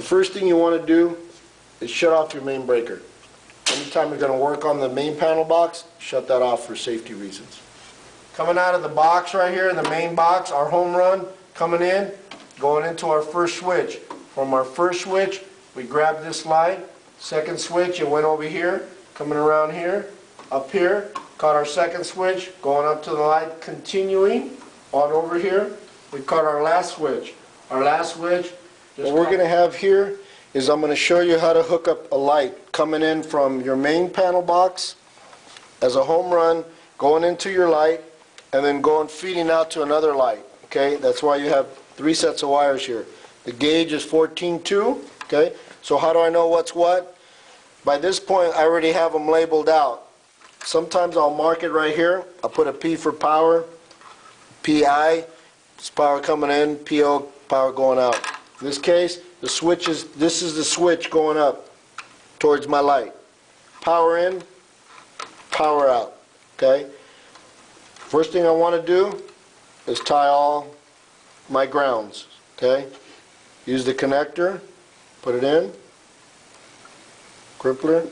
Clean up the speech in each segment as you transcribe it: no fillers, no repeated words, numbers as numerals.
first thing you want to do is shut off your main breaker. Anytime you're going to work on the main panel box, shut that off for safety reasons. Coming out of the box right here, the main box, our home run, coming in, going into our first switch. From our first switch, we grab this light. Second switch, it went over here, coming around here, up here, caught our second switch, going up to the light, continuing on over here. We caught our last switch. Our last switch. What we're going to have here is I'm going to show you how to hook up a light coming in from your main panel box as a home run, going into your light, and then going feeding out to another light. Okay, that's why you have 3 sets of wires here. The gauge is 14.2. Okay, so how do I know what's what? By this point, I already have them labeled out. Sometimes I'll mark it right here. I'll put a P for power, PI, it's power coming in, PO, power going out. In this case, the switch is, this is the switch going up towards my light. Power in, power out. Okay? First thing I want to do is tie all my grounds. Okay? Use the connector, put it in, crippler.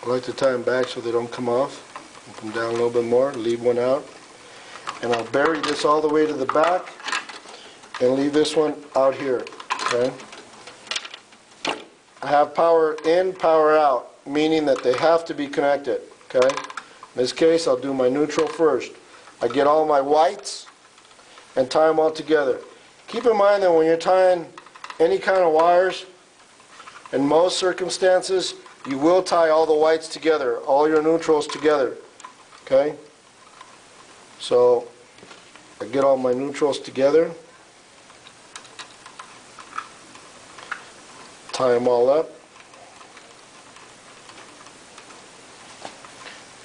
I like to tie them back so they don't come off. Put them down a little bit more, leave one out. And I'll bury this all the way to the back and leave this one out here. Okay? I have power in, power out, meaning that they have to be connected. Okay? In this case, I'll do my neutral first. I get all my whites and tie them all together. Keep in mind that when you're tying any kind of wires, in most circumstances, you will tie all the whites together, all your neutrals together. Okay? So I get all my neutrals together, tie them all up,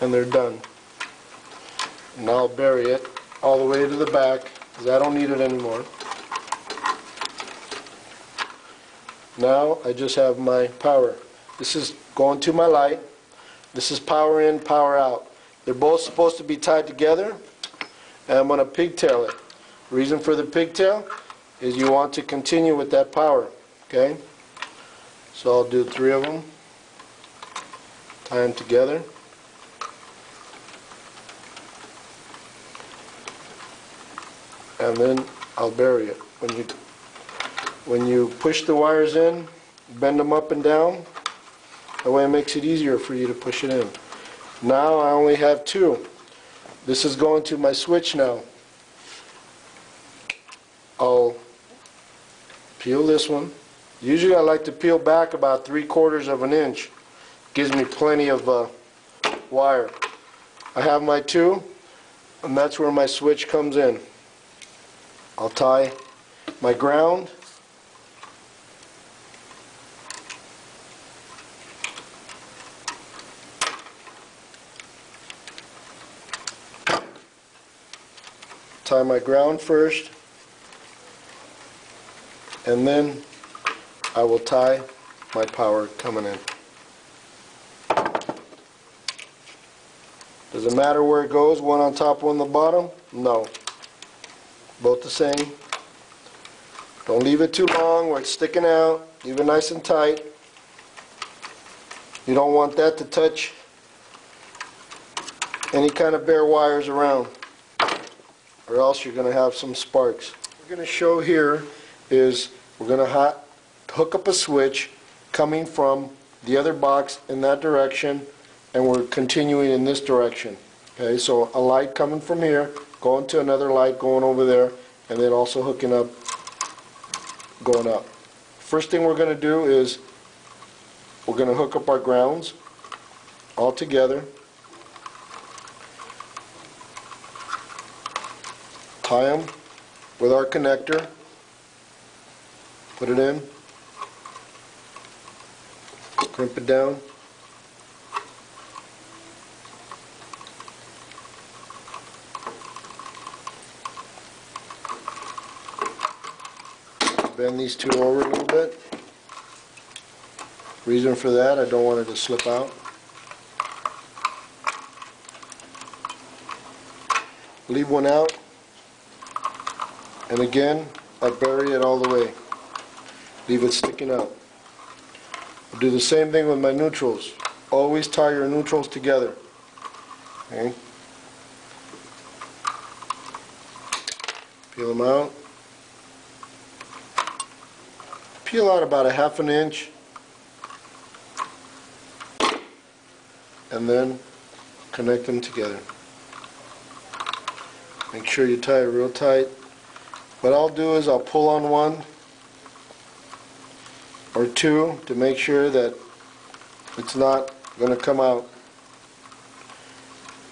and they're done. Now I'll bury it all the way to the back because I don't need it anymore. Now I just have my power. This is going to my light. This is power in, power out. They're both supposed to be tied together, and I'm going to pigtail it. The reason for the pigtail is you want to continue with that power. Okay? So I'll do 3 of them, tie them together. And then I'll bury it. When you push the wires in, bend them up and down. That way it makes it easier for you to push it in. Now I only have 2. This is going to my switch now. I'll peel this one. Usually I like to peel back about 3/4 of an inch. Gives me plenty of wire. I have my 2, and that's where my switch comes in. I'll tie my ground. Tie my ground first, and then I will tie my power coming in. Does it matter where it goes, one on top, one on the bottom? No. Both the same. Don't leave it too long where it's sticking out. Leave it nice and tight. You don't want that to touch any kind of bare wires around, or else you're going to have some sparks. What we're going to show here is we're going to hook up a switch coming from the other box in that direction, and we're continuing in this direction. Okay, so a light coming from here, going to another light going over there, and then also hooking up, going up. First thing we're going to do is we're going to hook up our grounds all together. Tie them with our connector, put it in, crimp it down, bend these two over a little bit. Reason for that, I don't want it to slip out. Leave one out, and again I bury it all the way. Leave it sticking out. I'll do the same thing with my neutrals. Always tie your neutrals together. Okay? Peel them out. Peel out about a ½ inch, and then connect them together. Make sure you tie it real tight. What I'll do is I'll pull on one or two to make sure that it's not going to come out.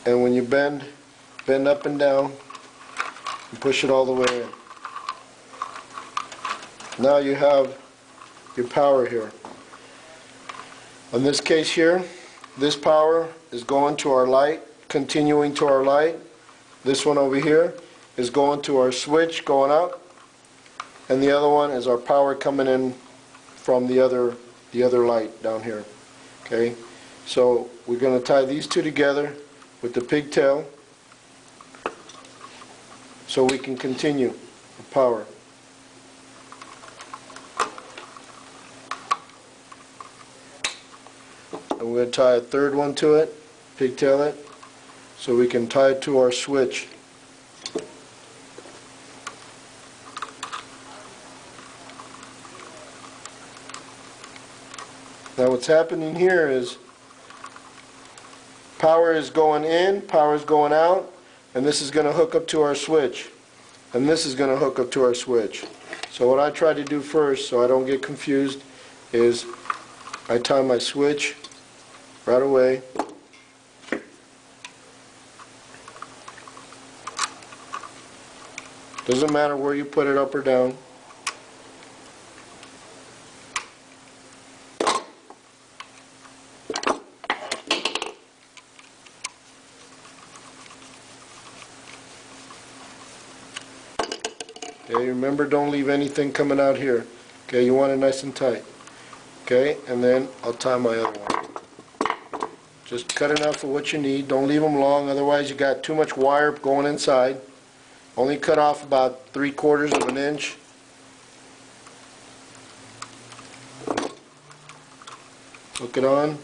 And when you bend up and down and push it all the way in. Now you have your power here. In this case here, this power is going to our light, continuing to our light. This one over here is going to our switch going out, and the other one is our power coming in from the other light down here. Okay, so we're going to tie these two together with the pigtail so we can continue the power. And we're going to tie a third one to it, pigtail it, so we can tie it to our switch. Now what's happening here is power is going in, power is going out, and this is going to hook up to our switch. And this is going to hook up to our switch. So what I try to do first, so I don't get confused, is I tie my switch right away. Doesn't matter where you put it, up or down. Okay, remember, don't leave anything coming out here. Okay, you want it nice and tight. Okay, and then I'll tie my other one. Just cut enough for what you need. Don't leave them long, otherwise you got too much wire going inside. Only cut off about 3/4 of an inch. Hook it on.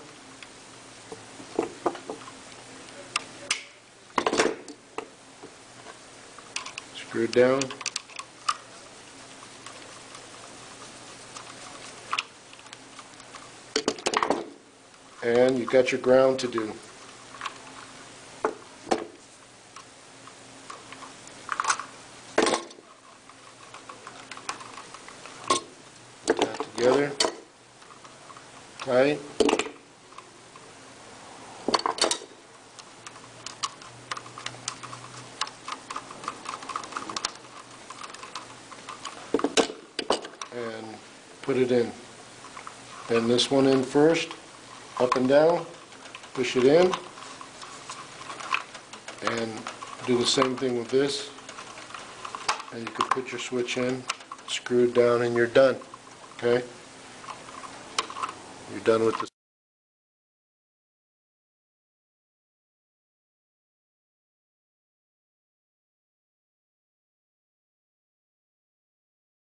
Screw it down. And you got your ground to do. Together, tight, and put it in. Bend this one in first, up and down, push it in, and do the same thing with this, and you can put your switch in, screw it down, and you're done. Okay? You're done with this.